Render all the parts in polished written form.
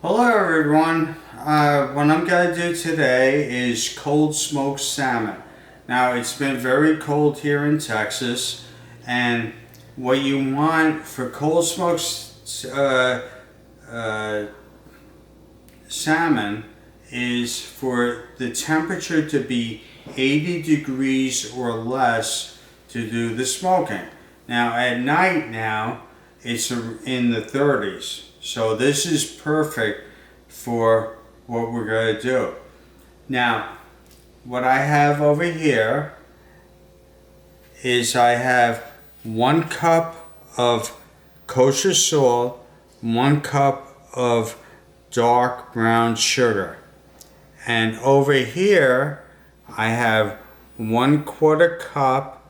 Hello everyone. What I'm going to do today is cold smoked salmon. Now it's been very cold here in Texas, and what you want for cold smoked salmon is for the temperature to be 80 degrees or less to do the smoking. Now at night it's in the 30s. So this is perfect for what we're going to do. Now, what I have over here is I have 1 cup of kosher salt, 1 cup of dark brown sugar. And over here, I have 1/4 cup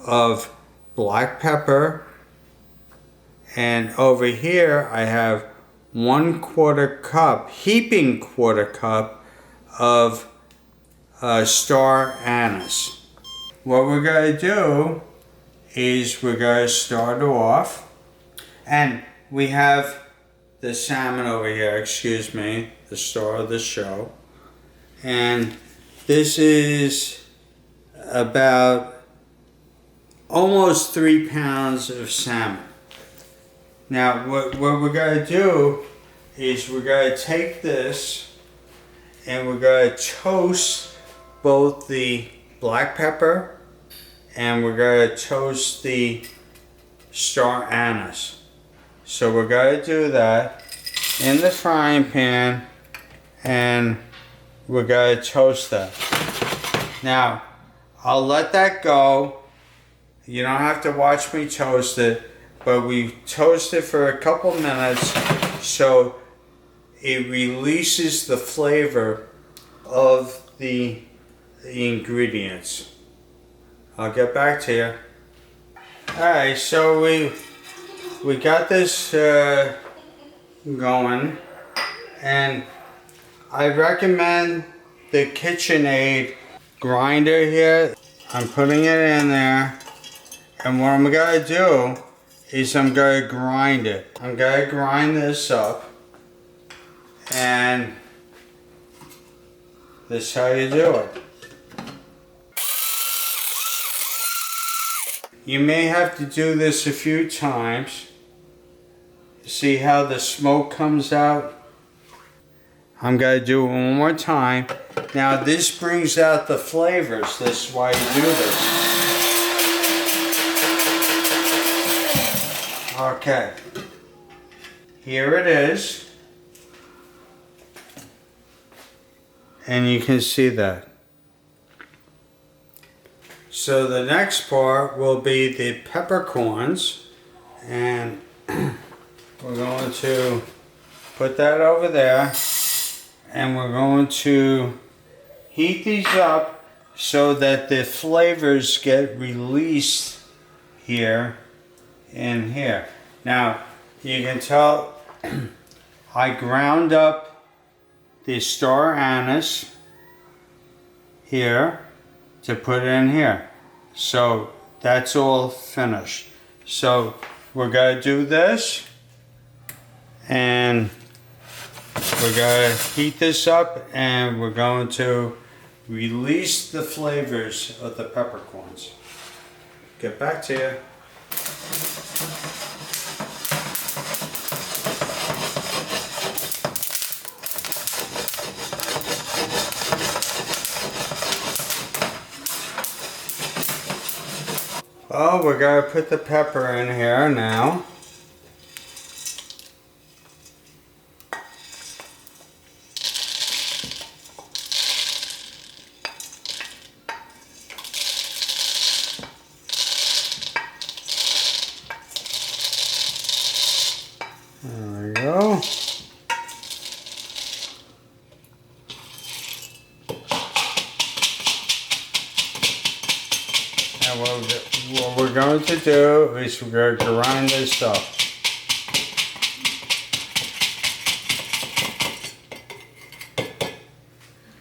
of black pepper. And over here I have 1/4 cup, heaping 1/4 cup of star anise. What we're going to do is we're going to start off, and we have the salmon over here, excuse me, the star of the show. And this is about almost 3 pounds of salmon. Now, what we're going to do is we're going to take this and we're going to toast both the black pepper and we're going to toast the star anise. So we're going to do that in the frying pan and we're going to toast that. Now, I'll let that go. You don't have to watch me toast it. But we toast it for a couple minutes so it releases the flavor of the ingredients. I'll get back to you. Alright, so we got this going, and I recommend the KitchenAid grinder here. I'm putting it in there, and what I'm going to do is I'm going to grind it. I'm going to grind this up, and this is how you do it. You may have to do this a few times. See how the smoke comes out? I'm going to do it one more time. Now this brings out the flavors. This is why you do this. Okay, here it is, and you can see that. So the next part will be the peppercorns, and we're going to put that over there, and we're going to heat these up so that the flavors get released here in here. Now you can tell I ground up the star anise here to put in here. So that's all finished. So we're going to do this, and we're going to heat this up, and we're going to release the flavors of the peppercorns. Get back to you. Oh, we're going to put the pepper in here now. There we go. And what we're going to do is we're going to grind this up.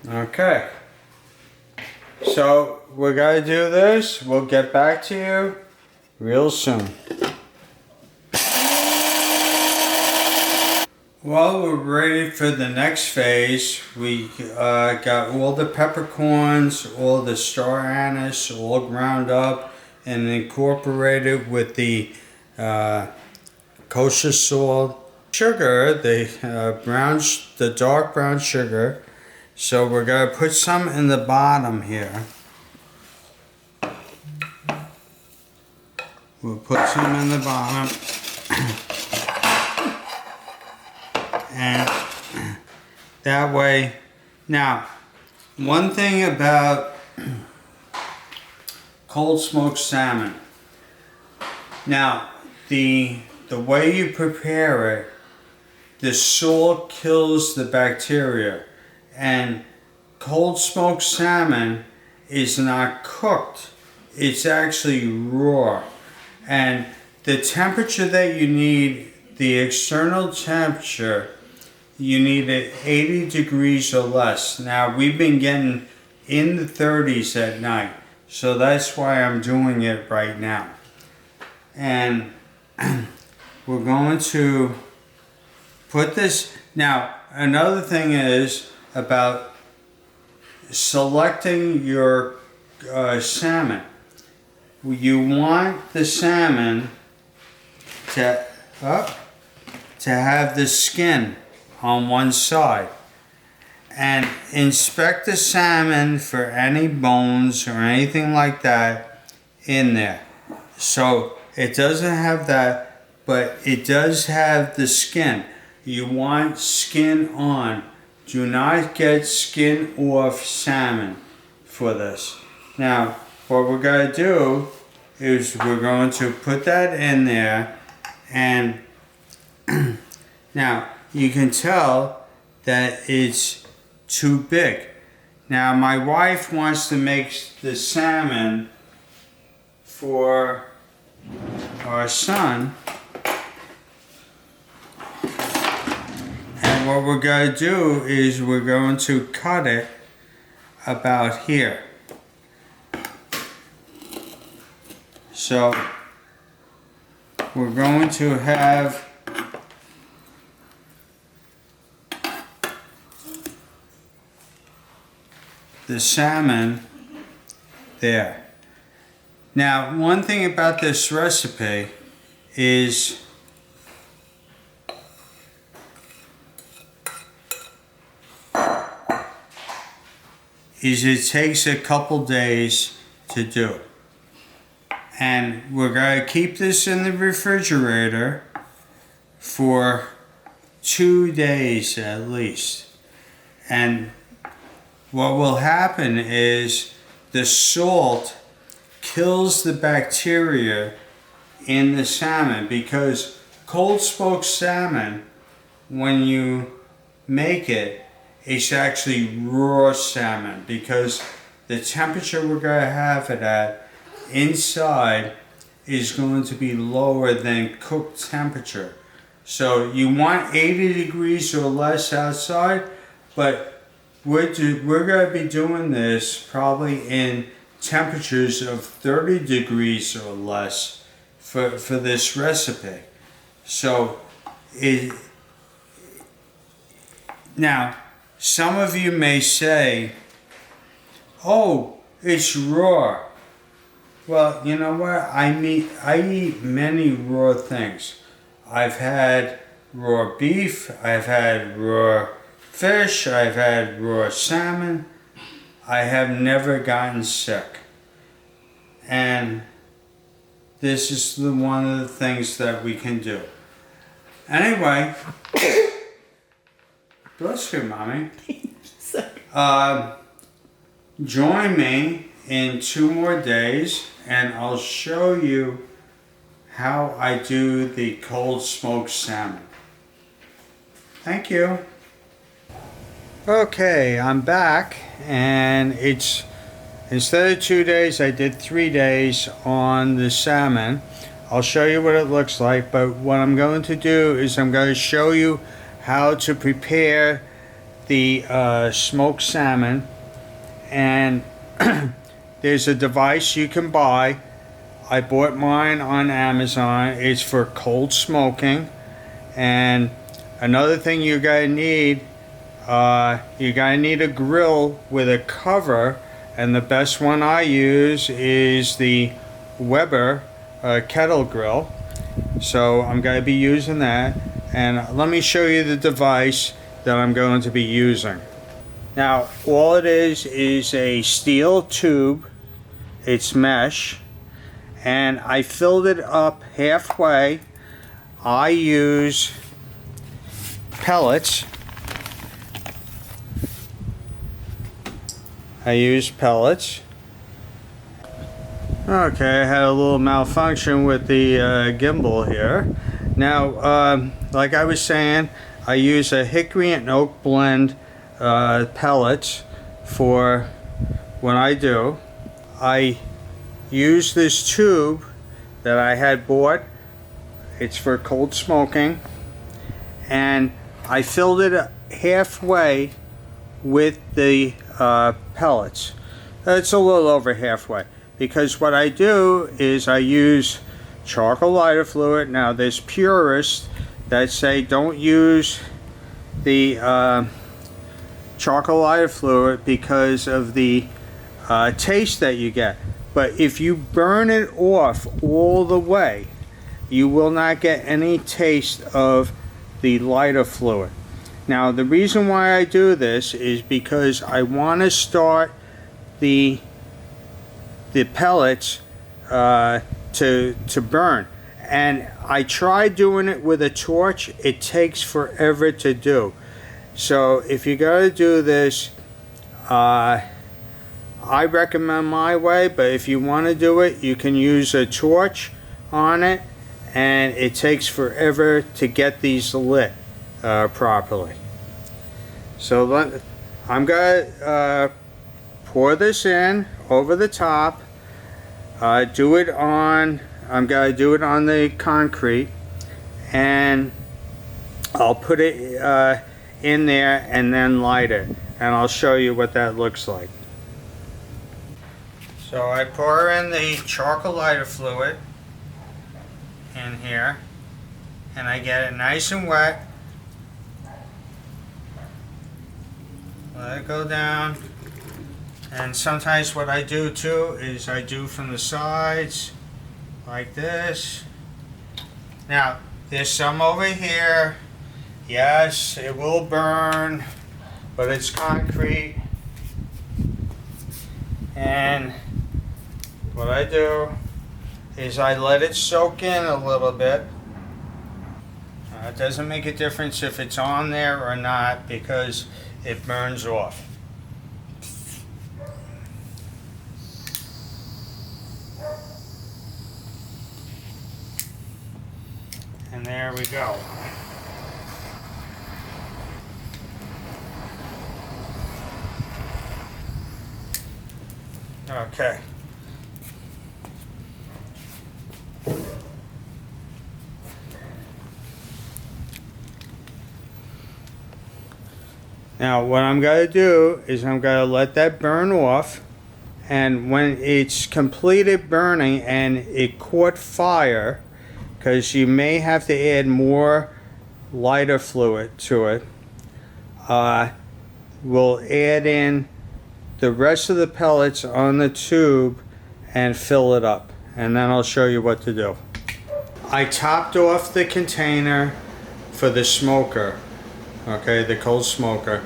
Okay. So we're going to do this. We'll get back to you real soon. Well, we're ready for the next phase. We got all the peppercorns, all the star anise, all ground up and incorporated with the kosher salt, sugar, the dark brown sugar. So we're gonna put some in the bottom here. We'll put some in the bottom. And that way, now, one thing about cold smoked salmon. Now, the way you prepare it, the salt kills the bacteria, and cold smoked salmon is not cooked. It's actually raw. And the temperature that you need, the external temperature, you need it 80 degrees or less. Now, we've been getting in the 30s at night, so that's why I'm doing it right now. And we're going to put this. Now, another thing is about selecting your salmon. You want the salmon to have the skin on one side, and inspect the salmon for any bones or anything like that in there. So it doesn't have that, but it does have the skin. You want skin on. Do not get skin off salmon for this. Now, what we're going to do is we're going to put that in there, and now you can tell that it's too big. Now my wife wants to make the salmon for our son, and what we're going to do is we're going to cut it about here. So we're going to have the salmon there. Now, one thing about this recipe is it takes a couple days to do. And we're going to keep this in the refrigerator for 2 days at least. And what will happen is the salt kills the bacteria in the salmon, because cold smoked salmon, when you make it, it's actually raw salmon, because the temperature we're going to have it at inside is going to be lower than cooked temperature. So you want 80 degrees or less outside, but we're going to be doing this probably in temperatures of 30 degrees or less for this recipe. So now some of you may say, oh, it's raw. Well, you know what? I eat many raw things. I've had raw beef, I've had raw fish, I've had raw salmon. I have never gotten sick. And this is one of the things that we can do. Anyway, bless you, Mommy. Join me in 2 more days, and I'll show you how I do the cold smoked salmon. Thank you. Okay, I'm back, and it's instead of 2 days, I did 3 days on the salmon. I'll show you what it looks like, but what I'm going to do is I'm going to show you how to prepare the smoked salmon. And there's a device you can buy. I bought mine on Amazon. It's for cold smoking, and Another thing you're gonna need a grill with a cover, and the best one I use is the Weber kettle grill. So I'm going to be using that, and let me show you the device that I'm going to be using. Now all it is a steel tube. It's mesh, and I filled it up halfway. I use pellets. Okay, I had a little malfunction with the gimbal here. Now, like I was saying, I use a hickory and oak blend pellets for when I do. I use this tube that I had bought. It's for cold smoking, and I filled it halfway with the pellets. It's a little over halfway, because what I do is I use charcoal lighter fluid. Now there's purists that say don't use the charcoal lighter fluid because of the taste that you get, but if you burn it off all the way, you will not get any taste of the lighter fluid. Now the reason why I do this is because I want to start the pellets to burn, and I tried doing it with a torch. It takes forever to do. So if you gotta do this, I recommend my way, but if you want to do it, you can use a torch on it, and it takes forever to get these lit properly. So I'm gonna pour this in over the top. I'm gonna do it on the concrete, and I'll put it in there and then light it, and I'll show you what that looks like. So I pour in the charcoal lighter fluid in here, and I get it nice and wet. Let it go down, and sometimes what I do too is I do from the sides like this. Now there's some over here. Yes, it will burn, but it's concrete. And what I do is I let it soak in a little bit. It doesn't make a difference if it's on there or not, because it burns off. And there we go. Okay. Now what I'm going to do is I'm going to let that burn off, and when it's completed burning and it caught fire, because you may have to add more lighter fluid to it, we'll add in the rest of the pellets on the tube and fill it up, and then I'll show you what to do. I topped off the container for the smoker, okay, the cold smoker,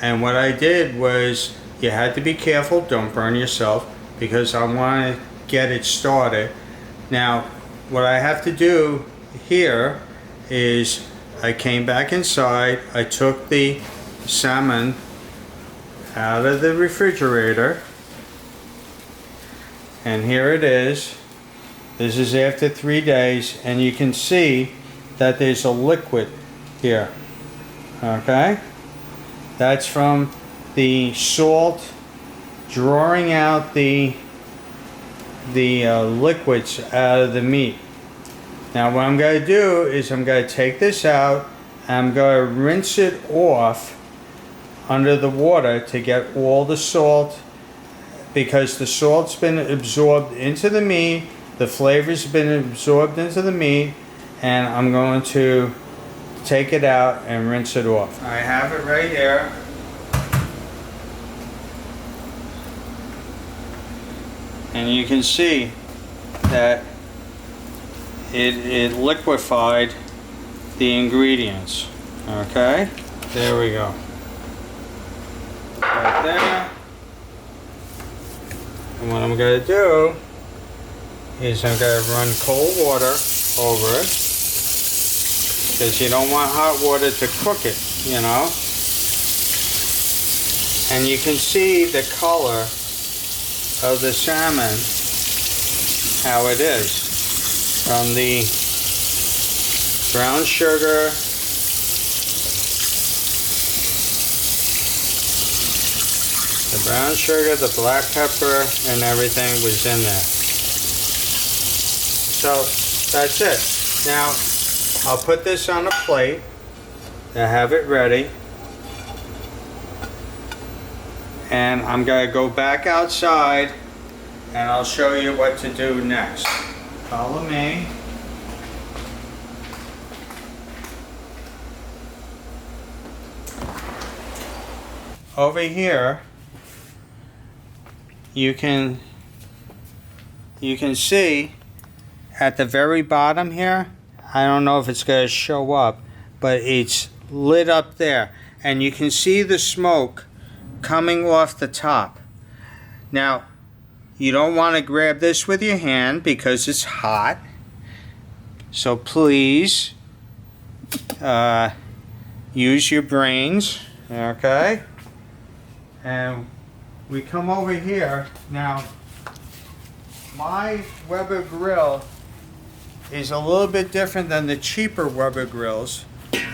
and what I did was, you had to be careful, don't burn yourself, because I want to get it started. Now what I have to do here is I came back inside, I took the salmon out of the refrigerator, and here it is. This is after 3 days, and you can see that there's a liquid here. Okay, that's from the salt drawing out the liquids out of the meat. Now what I'm going to do is I'm going to take this out, and I'm going to rinse it off under the water to get all the salt, because the salt's been absorbed into the meat, the flavor's been absorbed into the meat, and I'm going to take it out and rinse it off. I have it right here. And you can see that it liquefied the ingredients. Okay, there we go. Right there. And what I'm going to do is I'm going to run cold water over it, because you don't want hot water to cook it, you know. And you can see the color of the salmon, how it is, from the brown sugar, the black pepper, and everything was in there. So that's it. Now I'll put this on a plate to have it ready, and I'm going to go back outside and I'll show you what to do next. Follow me. Over here you can see at the very bottom here, I don't know if it's going to show up, but it's lit up there, and you can see the smoke coming off the top. Now, you don't want to grab this with your hand because it's hot, so please use your brains, okay? And we come over here. Now, my Weber grill is a little bit different than the cheaper Weber grills,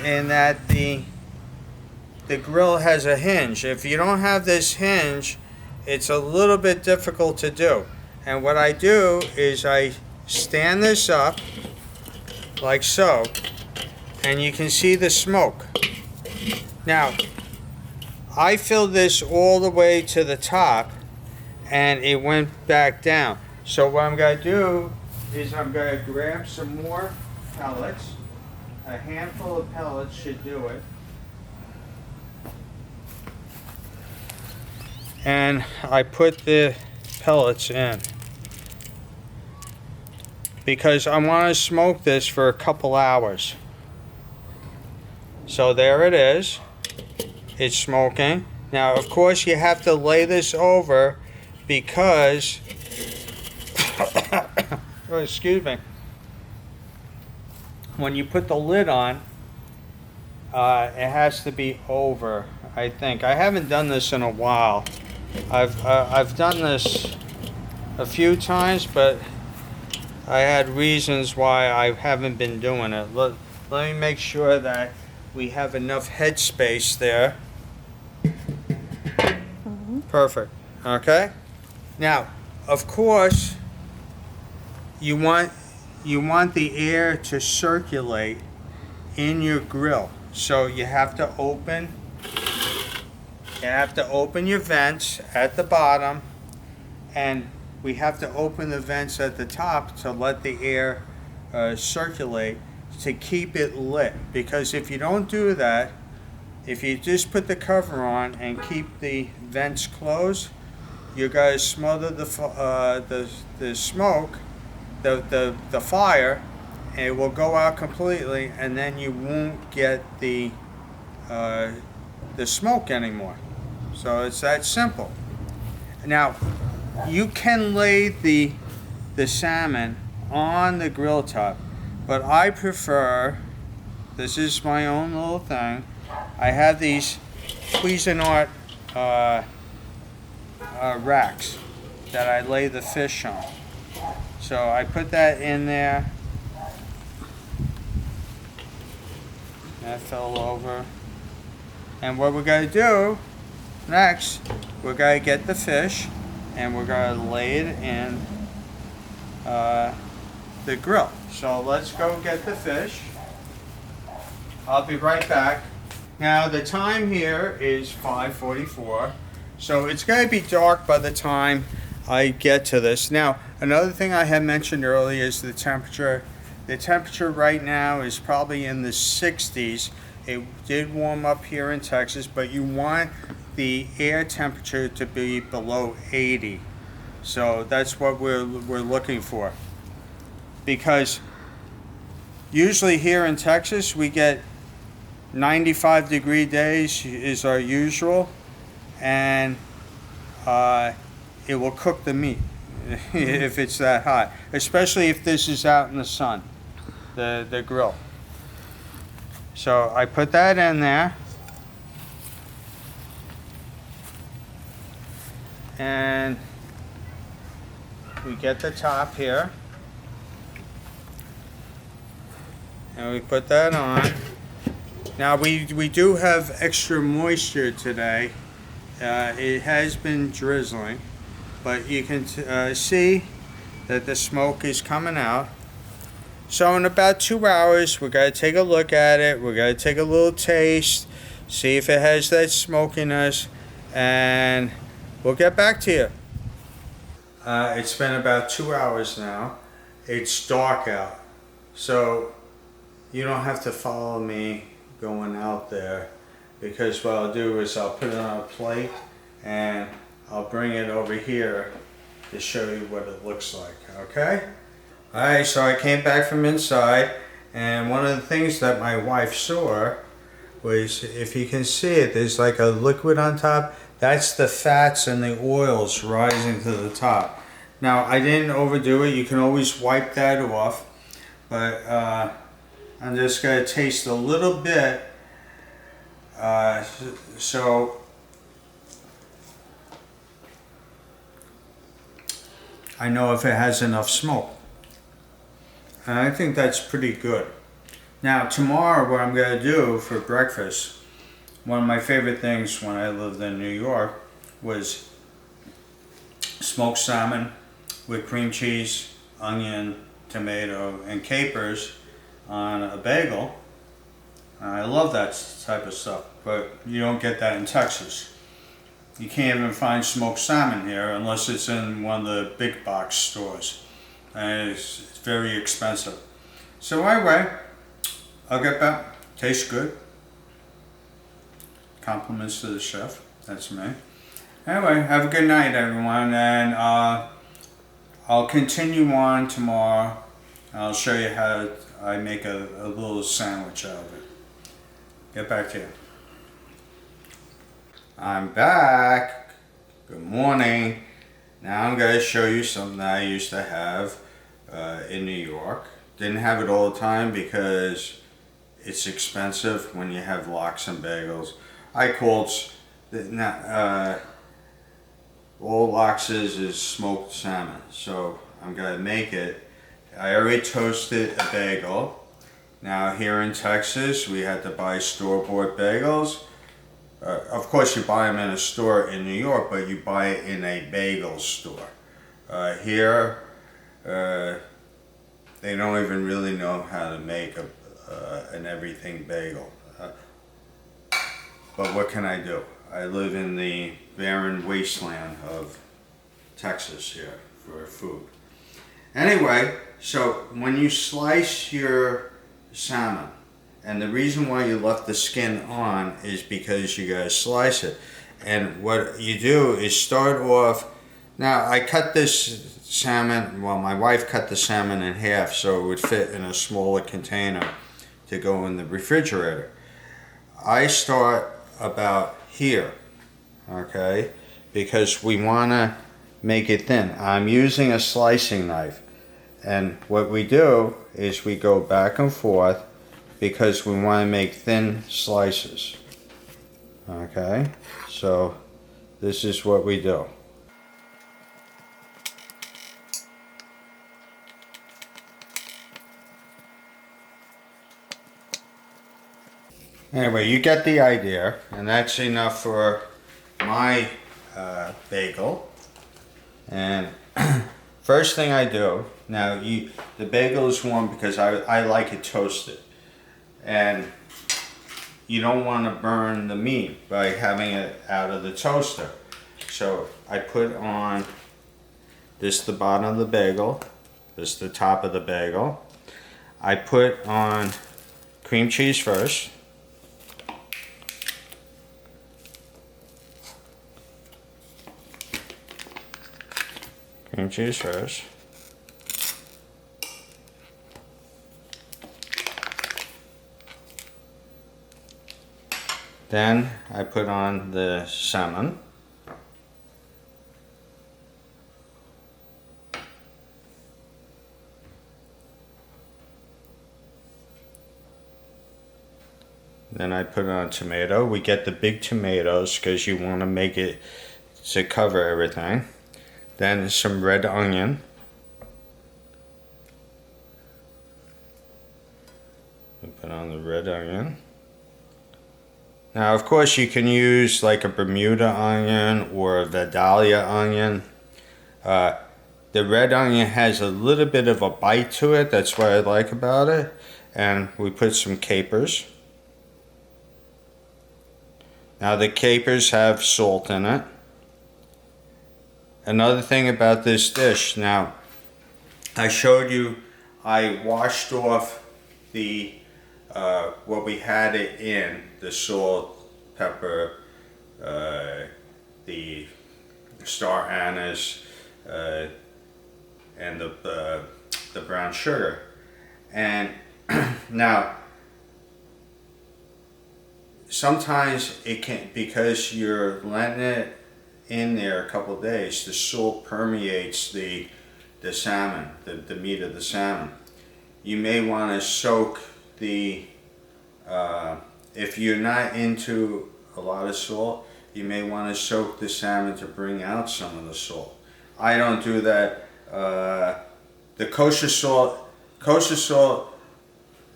in that the grill has a hinge. If you don't have this hinge, it's a little bit difficult to do. And what I do is I stand this up like so, and you can see the smoke. Now, I filled this all the way to the top, and it went back down. So what I'm going to do is I'm going to grab some more pellets. A handful of pellets should do it. And I put the pellets in, because I want to smoke this for a couple hours. So there it is. It's smoking. Now, of course, you have to lay this over, because oh, excuse me, when you put the lid on, it has to be over, I think. I haven't done this in a while. I've done this a few times, but I had reasons why I haven't been doing it. Let me make sure that we have enough headspace there. Perfect. Okay. Now, of course, you want the air to circulate in your grill, so you have to open your vents at the bottom, and we have to open the vents at the top to let the air circulate, to keep it lit. Because if you don't do that, if you just put the cover on and keep the vents closed, you're going to smother the smoke, the fire, and it will go out completely, and then you won't get the smoke anymore. So it's that simple. Now, you can lay the salmon on the grill top, but I prefer, this is my own little thing, I have these Cuisinart racks that I lay the fish on. So I put that in there. That fell over. And what we're going to do next, we're going to get the fish and we're going to lay it in the grill. So let's go get the fish. I'll be right back. Now the time here is 5:44, so it's going to be dark by the time I get to this. Now, another thing I had mentioned earlier is the temperature The temperature right now is probably in the 60s. It did warm up here in Texas, but you want the air temperature to be below 80. So that's what we're looking for. Because usually here in Texas we get 95-degree days is our usual, and it will cook the meat if it's that hot, especially if this is out in the sun, the grill. So I put that in there, and we get the top here, and we put that on. Now we do have extra moisture today. It has been drizzling, but you can see that the smoke is coming out. So in about 2 hours, we're going to take a look at it. We're going to take a little taste, see if it has that smokiness, and we'll get back to you. It's been about 2 hours now. It's dark out, so you don't have to follow me going out there, because what I'll do is I'll put it on a plate and I'll bring it over here to show you what it looks like, okay? Alright, so I came back from inside, and one of the things that my wife saw was, if you can see it, there's like a liquid on top. That's the fats and the oils rising to the top. Now, I didn't overdo it. You can always wipe that off, but I'm just going to taste a little bit, so I know if it has enough smoke. And I think that's pretty good. Now tomorrow, what I'm going to do for breakfast, one of my favorite things when I lived in New York was smoked salmon with cream cheese, onion, tomato, and capers on a bagel. I love that type of stuff, but you don't get that in Texas. You can't even find smoked salmon here unless it's in one of the big box stores, and it's very expensive. So anyway, I'll get back. Tastes good. Compliments to the chef. That's me. Anyway, have a good night, everyone, and I'll continue on tomorrow. I'll show you how I make a little sandwich out of it. Get back to you. I'm back. Good morning. Now I'm going to show you something that I used to have in New York. Didn't have it all the time because it's expensive when you have lox and bagels. I called all loxes is smoked salmon, so I'm going to make it. I already toasted a bagel. Now here in Texas, we had to buy store-bought bagels. Of course, you buy them in a store in New York, but you buy it in a bagel store. Here, they don't even really know how to make an everything bagel. But what can I do? I live in the barren wasteland of Texas here for food. Anyway, so when you slice your salmon, and the reason why you left the skin on is because you gotta slice it. And what you do is start off. Now I cut this salmon, well, my wife cut the salmon in half so it would fit in a smaller container to go in the refrigerator. I start about here, okay, because we wanna make it thin. I'm using a slicing knife, and what we do is we go back and forth because we want to make thin slices. Okay, so this is what we do. Anyway, you get the idea, and that's enough for my bagel. And first thing I do, now the bagel is warm because I like it toasted. And you don't want to burn the meat by having it out of the toaster. So I put on this the bottom of the bagel, this the top of the bagel. I put on cream cheese first. Cream cheese first. Then I put on the salmon. Then I put on tomato. We get the big tomatoes because you want to make it to cover everything. Then some red onion. We put on the red onion. Now, of course, you can use like a Bermuda onion or a Vidalia onion. The red onion has a little bit of a bite to it. That's what I like about it. And we put some capers. Now the capers have salt in it. Another thing about this dish, now I showed you I washed off the what we had it in, the salt, pepper, the star anise, and the brown sugar. And now sometimes it can, because you're letting it in there a couple of days, the salt permeates the salmon, the meat of the salmon. You may want to soak the, if you're not into a lot of salt, you may want to soak the salmon to bring out some of the salt. I don't do that. The kosher salt,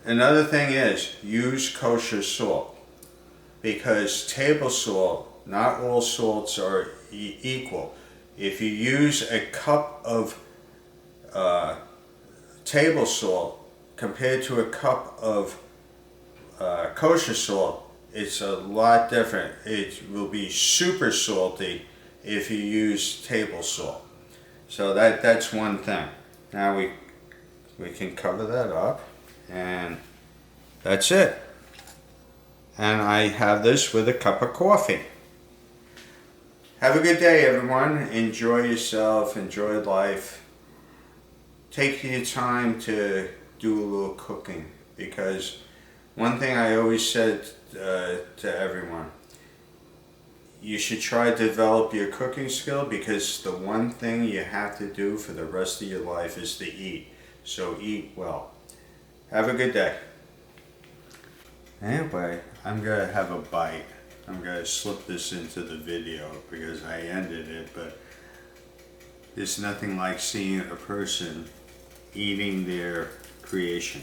another thing is use kosher salt. Because table salt, not all salts are equal. If you use a cup of table salt compared to a cup of kosher salt, it's a lot different. It will be super salty if you use table salt. So that's one thing. Now we can cover that up, and that's it. And I have this with a cup of coffee. Have a good day, everyone. Enjoy yourself, enjoy life. Take your time to do a little cooking, because one thing I always said to everyone, you should try to develop your cooking skill, because the one thing you have to do for the rest of your life is to eat. So eat well. Have a good day. Anyway, I'm going to have a bite. I'm going to slip this into the video because I ended it, but there's nothing like seeing a person eating their creation.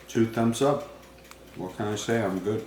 Two thumbs up. What can I say? I'm good.